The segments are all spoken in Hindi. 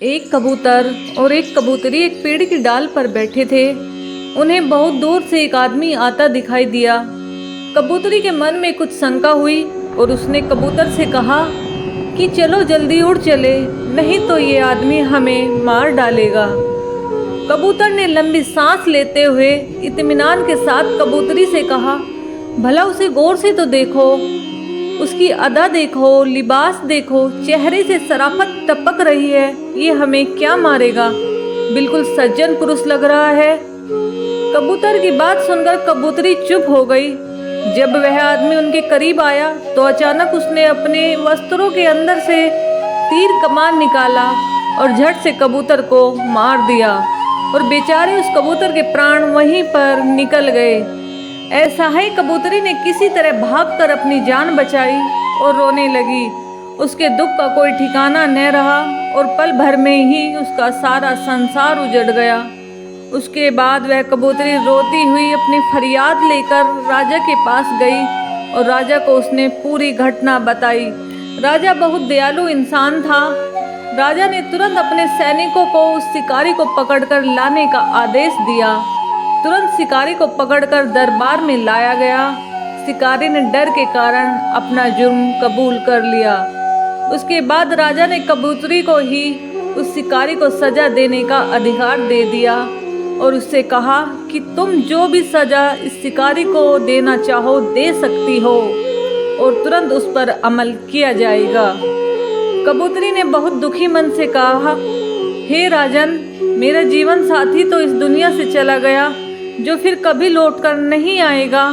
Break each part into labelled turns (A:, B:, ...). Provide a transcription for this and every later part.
A: एक कबूतर और एक कबूतरी एक पेड़ की डाल पर बैठे थे। उन्हें बहुत दूर से एक आदमी आता दिखाई दिया। कबूतरी के मन में कुछ शंका हुई और उसने कबूतर से कहा कि चलो जल्दी उड़ चले, नहीं तो ये आदमी हमें मार डालेगा। कबूतर ने लंबी सांस लेते हुए इत्मीनान के साथ कबूतरी से कहा, भला उसे गौर से तो देखो, उसकी अदा देखो, लिबास देखो, चेहरे से शराफत टपक रही है, ये हमें क्या मारेगा, बिल्कुल सज्जन पुरुष लग रहा है। कबूतर की बात सुनकर कबूतरी चुप हो गई। जब वह आदमी उनके करीब आया तो अचानक उसने अपने वस्त्रों के अंदर से तीर कमान निकाला और झट से कबूतर को मार दिया और बेचारे उस कबूतर के प्राण वहीं पर निकल गए। ऐसा है, कबूतरी ने किसी तरह भागकर अपनी जान बचाई और रोने लगी। उसके दुख का कोई ठिकाना न रहा और पल भर में ही उसका सारा संसार उजड़ गया। उसके बाद वह कबूतरी रोती हुई अपनी फरियाद लेकर राजा के पास गई और राजा को उसने पूरी घटना बताई। राजा बहुत दयालु इंसान था। राजा ने तुरंत अपने सैनिकों को उस शिकारी को पकड़कर लाने का आदेश दिया। तुरंत शिकारी को पकड़कर दरबार में लाया गया। शिकारी ने डर के कारण अपना जुर्म कबूल कर लिया। उसके बाद राजा ने कबूतरी को ही उस शिकारी को सजा देने का अधिकार दे दिया और उससे कहा कि तुम जो भी सजा इस शिकारी को देना चाहो दे सकती हो और तुरंत उस पर अमल किया जाएगा। कबूतरी ने बहुत दुखी मन से कहा, हे राजन, मेरा जीवन साथी तो इस दुनिया से चला गया जो फिर कभी लौटकर नहीं आएगा,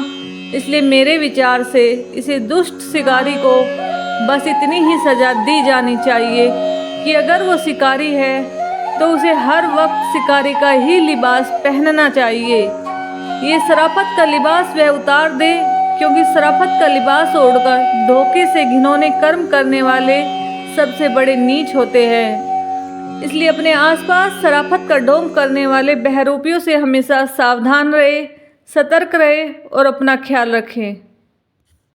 A: इसलिए मेरे विचार से इसे दुष्ट शिकारी को बस इतनी ही सजा दी जानी चाहिए कि अगर वो शिकारी है तो उसे हर वक्त शिकारी का ही लिबास पहनना चाहिए। ये शराफत का लिबास वह उतार दे, क्योंकि शराफत का लिबास ओढ़कर धोखे से घिनौने कर्म करने वाले सबसे बड़े नीच होते हैं। इसलिए अपने आसपास शराफत का ढोंग करने वाले बहरूपियों से हमेशा सावधान रहे, सतर्क रहे और अपना ख्याल रखें।